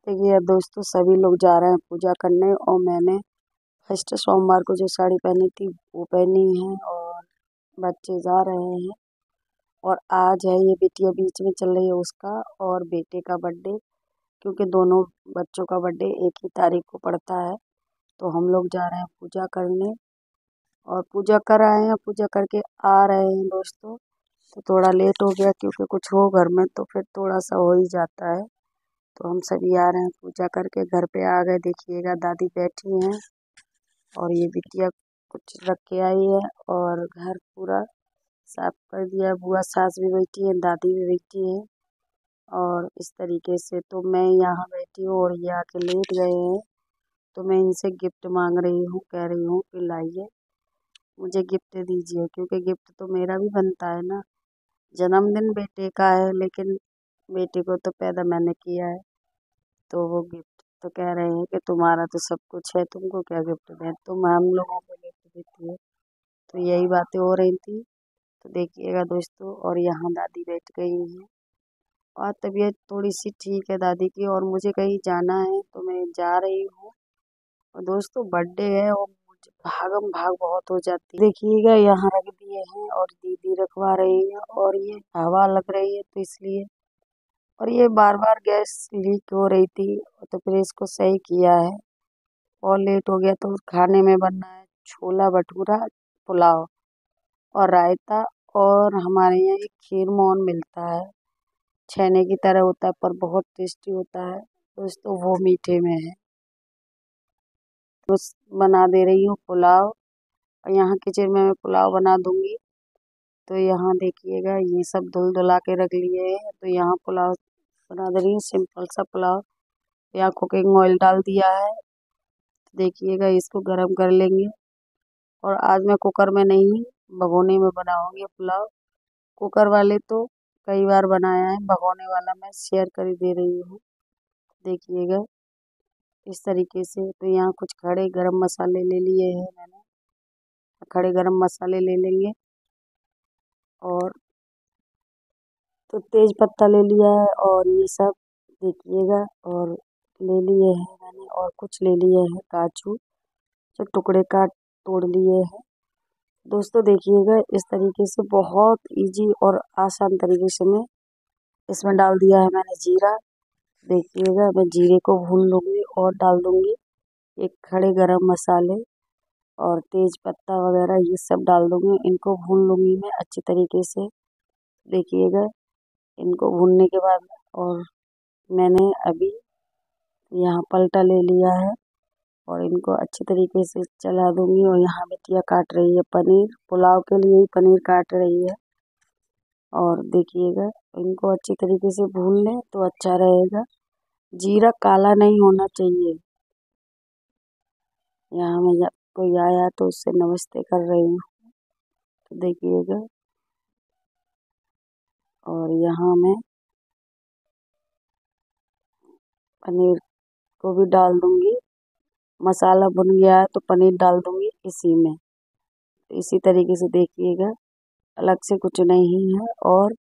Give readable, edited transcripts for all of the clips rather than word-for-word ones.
देखिए दोस्तों, सभी लोग जा रहे हैं पूजा करने और मैंने फर्स्ट सोमवार को जो साड़ी पहनी थी वो पहनी है और बच्चे जा रहे हैं। और आज है ये बिटिया बीच में चल रही है उसका और बेटे का बर्थडे, क्योंकि दोनों बच्चों का बर्थडे एक ही तारीख को पड़ता है। तो हम लोग जा रहे हैं पूजा करने और पूजा कर आए हैं, पूजा करके आ रहे हैं दोस्तों। तो थोड़ा लेट हो गया क्योंकि कुछ हो घर में तो फिर थोड़ा सा हो ही जाता है। तो हम सभी आ रहे हैं पूजा करके, घर पे आ गए। देखिएगा दादी बैठी हैं और ये बिटिया कुछ रख के आई है और घर पूरा साफ कर दिया है। बुआ सास भी बैठी है, दादी भी बैठी है और इस तरीके से तो मैं यहाँ बैठी हूँ और ये आके लेट गए हैं। तो मैं इनसे गिफ्ट मांग रही हूँ, कह रही हूँ कि लाइए मुझे गिफ्ट दीजिए, क्योंकि गिफ्ट तो मेरा भी बनता है ना। जन्मदिन बेटे का है लेकिन बेटे को तो पैदा मैंने किया है। तो वो गिफ्ट तो कह रहे हैं कि तुम्हारा तो सब कुछ है, तुमको क्या गिफ्ट दें, तुम हम लोगों को गिफ्ट देती है। तो यही बातें हो रही थी। तो देखिएगा दोस्तों, और यहाँ दादी बैठ गई हैं और तबीयत थोड़ी सी ठीक है दादी की, और मुझे कहीं जाना है तो मैं जा रही हूँ। और दोस्तों बर्थडे है और मुझे भागम भाग बहुत हो जाती है। देखिएगा यहाँ रख दिए हैं और दीदी रखवा रही है और ये हवा लग रही है तो इसलिए। और ये बार बार गैस लीक हो रही थी तो फिर इसको सही किया है। और लेट हो गया तो खाने में बनना है छोला भटूरा, पुलाव और रायता। और हमारे यहाँ एक खीर मोहन मिलता है, छेने की तरह होता है पर बहुत टेस्टी होता है दोस्तों, वो मीठे में है। तो बना दे रही हूँ पुलाव और यहाँ किचन में मैं पुलाव बना दूंगी। तो यहाँ देखिएगा ये सब धुल धुला के रख लिए हैं। तो यहाँ पुलाव बना दे रही हूँ, सिंपल सा पुलाव। यहाँ कुकिंग ऑयल डाल दिया है। देखिएगा इसको गरम कर लेंगे। और आज मैं कुकर में नहीं भगोने में बनाऊंगी पुलाव। कुकर वाले तो कई बार बनाया है, भगोने वाला मैं शेयर कर दे रही हूँ। देखिएगा इस तरीके से। तो यहाँ कुछ खड़े गरम मसाले ले लिए हैं मैंने, खड़े गरम मसाले ले लेंगे। और तो तेज पत्ता ले लिया है और ये सब देखिएगा। और ले लिए हैं मैंने और कुछ ले लिए हैं काजू, जो टुकड़े काट तोड़ लिए हैं दोस्तों। देखिएगा इस तरीके से बहुत इजी और आसान तरीके से मैं इसमें डाल दिया है मैंने जीरा। देखिएगा मैं जीरे को भून लूँगी और डाल दूँगी एक खड़े गरम मसाले और तेज पत्ता वगैरह ये सब डाल दूँगी। इनको भून लूँगी मैं अच्छी तरीके से। देखिएगा इनको भूनने के बाद और मैंने अभी यहाँ पलटा ले लिया है और इनको अच्छी तरीके से चला दूँगी। और यहाँ बिटिया काट रही है पनीर, पुलाव के लिए ही पनीर काट रही है। और देखिएगा इनको अच्छी तरीके से भून लें तो अच्छा रहेगा। जीरा काला नहीं होना चाहिए। यहाँ मैं जब कोई आया तो उससे नमस्ते कर रही हूँ। तो देखिएगा और यहाँ मैं पनीर को भी डाल दूँगी। मसाला भुन गया है तो पनीर डाल दूँगी इसी में। तो इसी तरीके से देखिएगा, अलग से कुछ नहीं है। और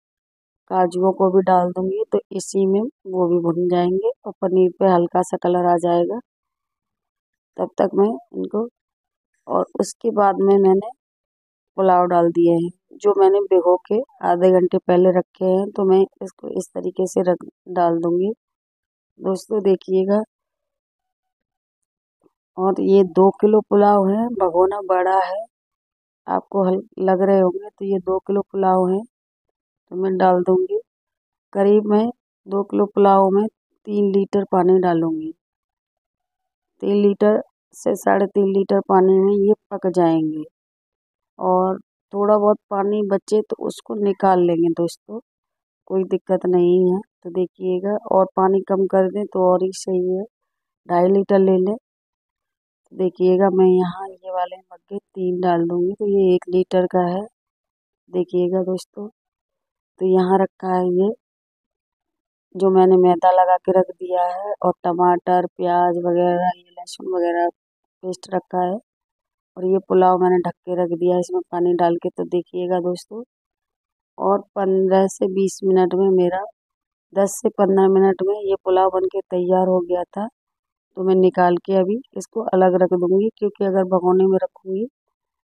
काजुओं को भी डाल दूँगी तो इसी में वो भी भुन जाएंगे और पनीर पे हल्का सा कलर आ जाएगा। तब तक मैं इनको, और उसके बाद में मैंने पुलाव डाल दिए हैं जो मैंने भिगो के आधे घंटे पहले रखे हैं। तो मैं इसको इस तरीके से रख डाल दूँगी दोस्तों। देखिएगा और ये 2 किलो पुलाव है, भगोना बड़ा है, आपको लग रहे होंगे। तो ये 2 किलो पुलाव है तो मैं डाल दूँगी। करीब मैं 2 किलो पुलाव में 3 लीटर पानी डालूँगी। 3 लीटर से 3.5 लीटर पानी में ये पक जाएंगे। और थोड़ा बहुत पानी बचे तो उसको निकाल लेंगे दोस्तों, कोई दिक्कत नहीं है। तो देखिएगा और पानी कम कर दें तो और ही सही है, 2.5 लीटर ले लें। तो देखिएगा मैं यहाँ ये वाले मग के 3 डाल दूँगी तो ये 1 लीटर का है। देखिएगा दोस्तों, तो यहाँ रखा है ये जो मैंने मैदा लगा के रख दिया है और टमाटर प्याज वगैरह ये लहसुन वगैरह पेस्ट रखा है। और ये पुलाव मैंने ढक के रख दिया है इसमें पानी डाल के। तो देखिएगा दोस्तों, और 15 से 20 मिनट में मेरा 10 से 15 मिनट में ये पुलाव बन के तैयार हो गया था। तो मैं निकाल के अभी इसको अलग रख दूँगी, क्योंकि अगर भगोने में रखूँगी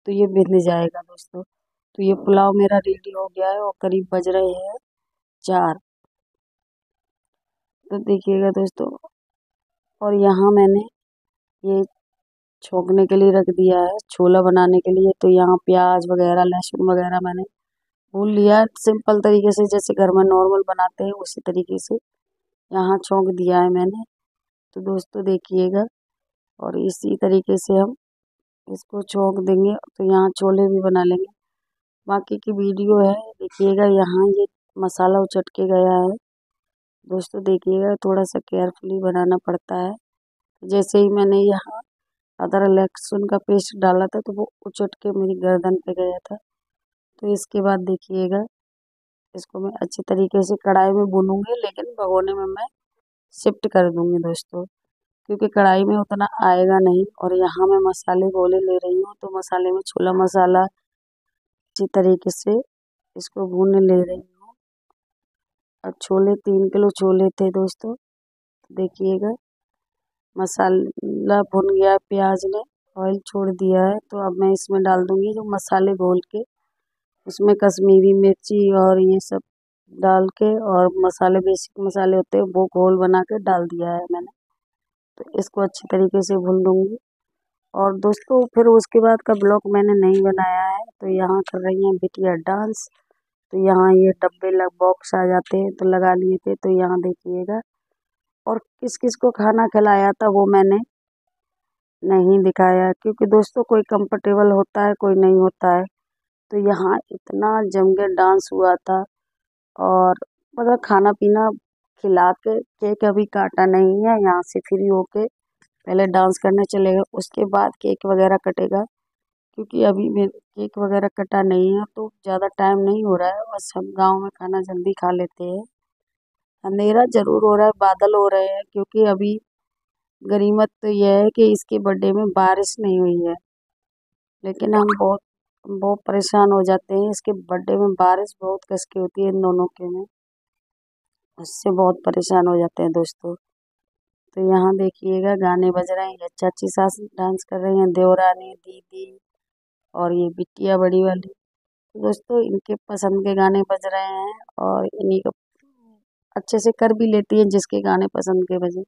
तो ये भिंध जाएगा दोस्तों। तो ये पुलाव मेरा रेडी हो गया है और करीब बज रहे हैं 4। तो देखिएगा दोस्तों, और यहाँ मैंने ये छोंकने के लिए रख दिया है छोला बनाने के लिए। तो यहाँ प्याज वगैरह लहसुन वगैरह मैंने भून लिया है, सिंपल तरीके से जैसे घर में नॉर्मल बनाते हैं उसी तरीके से यहाँ छोंक दिया है मैंने। तो दोस्तों देखिएगा, और इसी तरीके से हम इसको छोंक देंगे तो यहाँ छोले भी बना लेंगे। बाकी की वीडियो है देखिएगा। यहाँ ये मसाला उचट के गया है दोस्तों, देखिएगा थोड़ा सा केयरफुली बनाना पड़ता है। जैसे ही मैंने यहाँ अदरक लहसुन का पेस्ट डाला था तो वो उचट के मेरी गर्दन पे गया था। तो इसके बाद देखिएगा, इसको मैं अच्छी तरीके से कढ़ाई में भूनूंगी, लेकिन भगोने में मैं शिफ्ट कर दूंगी दोस्तों, क्योंकि कढ़ाई में उतना आएगा नहीं। और यहाँ मैं मसाले गोले ले रही हूँ, तो मसाले में छोला मसाला अच्छी तरीके से इसको भून ले रही हूँ। अब छोले 3 किलो छोले थे दोस्तों, देखिएगा मसाला भुन गया, प्याज ने ऑयल छोड़ दिया है। तो अब मैं इसमें डाल दूंगी जो मसाले घोल के, उसमें कश्मीरी मिर्ची और ये सब डाल के, और मसाले बेसिक मसाले होते हैं वो घोल बना के डाल दिया है मैंने। तो इसको अच्छी तरीके से भून लूँगी। और दोस्तों फिर उसके बाद का ब्लॉग मैंने नहीं बनाया है। तो यहाँ कर रही हैं बिटिया डांस। तो यहाँ ये डब्बे बॉक्स आ जाते हैं तो लगा लिए थे। तो यहाँ देखिएगा, और किस किस को खाना खिलाया था वो मैंने नहीं दिखाया, क्योंकि दोस्तों कोई कंफर्टेबल होता है कोई नहीं होता है। तो यहाँ इतना जम के डांस हुआ था, और मतलब खाना पीना खिला के, केक अभी काटा नहीं है। यहाँ से फ्री होके पहले डांस करने चले गए, उसके बाद केक वगैरह कटेगा, क्योंकि अभी मेरे केक वगैरह कटा नहीं है तो ज़्यादा टाइम नहीं हो रहा है। और सब गांव में खाना जल्दी खा लेते हैं। अंधेरा जरूर हो रहा है, बादल हो रहे हैं, क्योंकि अभी गनीमत तो यह है कि इसके बर्थडे में बारिश नहीं हुई है। लेकिन हम बहुत बहुत परेशान हो जाते हैं, इसके बर्थडे में बारिश बहुत कस के होती है इन दोनों के में, उससे बहुत परेशान हो जाते हैं दोस्तों। तो यहाँ देखिएगा गाने बज रहे हैं, चाची सास डांस कर रही हैं, देवरानी दीदी और ये बिटिया बड़ी वाली। तो दोस्तों इनके पसंद के गाने बज रहे हैं, और इन्हीं को अच्छे से कर भी लेती हैं जिसके गाने पसंद के बजे।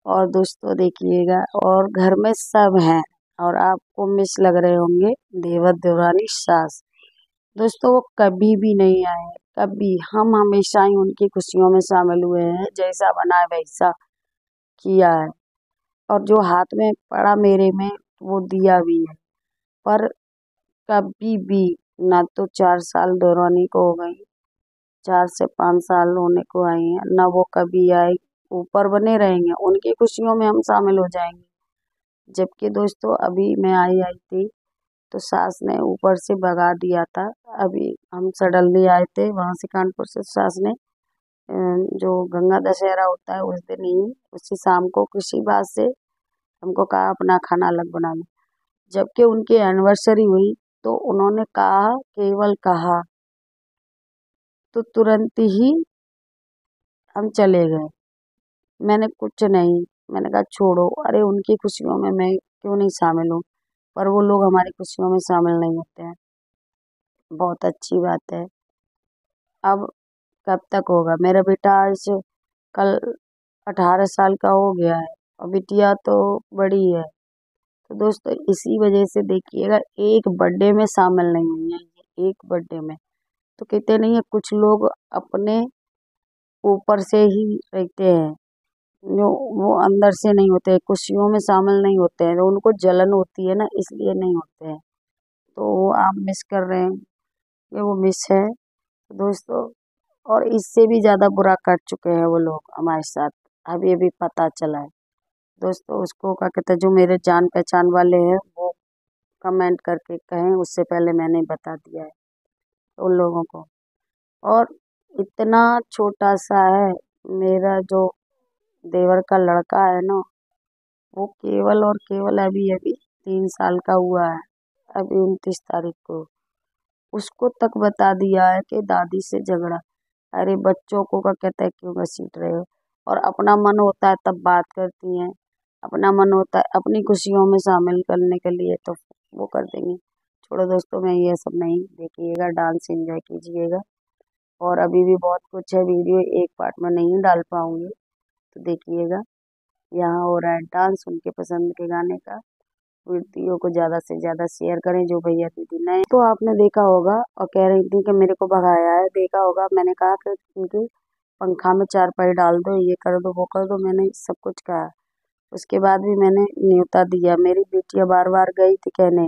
और दोस्तों देखिएगा, और घर में सब हैं, और आपको मिस लग रहे होंगे देवर देवरानी सास। दोस्तों वो कभी भी नहीं आए, कभी। हम हमेशा ही उनकी खुशियों में शामिल हुए हैं, जैसा बना है वैसा किया है। और जो हाथ में पड़ा मेरे में वो दिया भी है। पर कभी भी, ना तो 4 साल देवरानी को हो गई, 4 से 5 साल होने को आई हैं, ना वो कभी आई। ऊपर बने रहेंगे, उनकी खुशियों में हम शामिल हो जाएंगे। जबकि दोस्तों अभी मैं आई थी तो सास ने ऊपर से भगा दिया था। अभी हम सडनली आए थे वहाँ से कानपुर से, सास ने जो गंगा दशहरा होता है उस दिन ही, उसी शाम को किसी बात से हमको कहा अपना खाना अलग बना लो। जबकि उनकी एनिवर्सरी हुई तो उन्होंने कहा, केवल कहा, तो तुरंत ही हम चले गए। मैंने कुछ नहीं, मैंने कहा छोड़ो, अरे उनकी खुशियों में मैं क्यों नहीं शामिल हूँ। पर वो लोग हमारी खुशियों में शामिल नहीं होते हैं, बहुत अच्छी बात है। अब कब तक होगा, मेरा बेटा आज कल 18 साल का हो गया है, और बिटिया तो बड़ी है। तो दोस्तों इसी वजह से देखिएगा, एक बर्थडे में शामिल नहीं हुई है ये, एक बर्थडे में। तो कहते नहीं है कुछ लोग अपने ऊपर से ही रहते हैं, जो वो अंदर से नहीं होते हैं, खुशियों में शामिल नहीं होते हैं, तो उनको जलन होती है ना, इसलिए नहीं होते हैं। तो आप मिस कर रहे हैं, ये वो मिस है दोस्तों। और इससे भी ज़्यादा बुरा कर चुके हैं वो लोग हमारे साथ, अब ये भी पता चला है दोस्तों। उसको क्या कहते हैं, जो मेरे जान पहचान वाले हैं वो कमेंट करके कहें, उससे पहले मैंने बता दिया है उन लोगों को। और इतना छोटा सा है मेरा जो देवर का लड़का है ना, वो केवल और केवल अभी अभी 3 साल का हुआ है, अभी 29 तारीख को। उसको तक बता दिया है कि दादी से झगड़ा। अरे बच्चों को का कहता है क्यों घसीट रहे हो। और अपना मन होता है तब बात करती हैं, अपना मन होता है अपनी खुशियों में शामिल करने के लिए तो वो कर देंगी। छोड़ो दोस्तों, मैं ये सब नहीं, देखिएगा डांस एंजॉय कीजिएगा। और अभी भी बहुत कुछ है, वीडियो एक पार्ट में नहीं डाल पाऊंगी, तो देखिएगा। यहाँ हो रहा है डांस उनके पसंद के गाने का। वीडियो को ज़्यादा से ज़्यादा शेयर करें। जो भैया दीदी नए तो आपने देखा होगा और कह रही थी कि मेरे को भगाया है, देखा होगा मैंने कहा कि उनके पंखा में चारपाई डाल दो, ये कर दो वो कर दो, मैंने सब कुछ कहा। उसके बाद भी मैंने न्योता दिया। मेरी बेटियां बार बार गई थी कहने,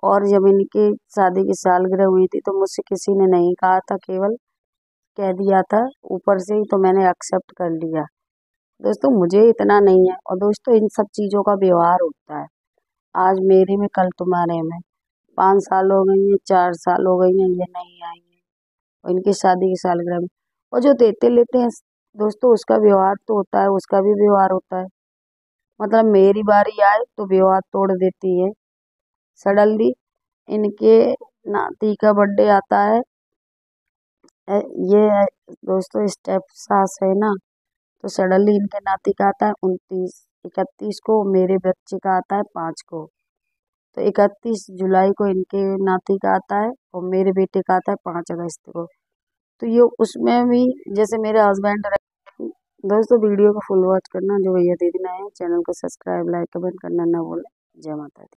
और जब इनकी शादी की सालगिरह हुई थी तो मुझसे किसी ने नहीं कहा था, केवल कह दिया था ऊपर से ही, तो मैंने एक्सेप्ट कर लिया। दोस्तों मुझे इतना नहीं है, और दोस्तों इन सब चीज़ों का व्यवहार होता है। आज मेरे में कल तुम्हारे में। 5 साल हो गई हैं, 4 साल हो गई हैं, ये नहीं आई है और इनकी शादी की सालगिरह में। और जो देते लेते हैं दोस्तों, उसका व्यवहार तो होता है, उसका भी व्यवहार होता है। मतलब मेरी बारी आए तो व्यवहार तोड़ देती है। सडनली इनके नाती का बर्थडे आता है, ये दोस्तों स्टेप सास है ना, तो सडनली इनके नाती का आता है 29 31 को, मेरे बच्चे का आता है 5 को। तो 31 जुलाई को इनके नाती का आता है और मेरे बेटे का आता है 5 अगस्त को। तो ये उसमें भी जैसे मेरे हस्बैंड रहे। दोस्तों वीडियो को फुल वॉच करना। जो भैया दीदी नए हैं चैनल को सब्सक्राइब लाइक कमेंट करना ना भूलें। जय माता दी।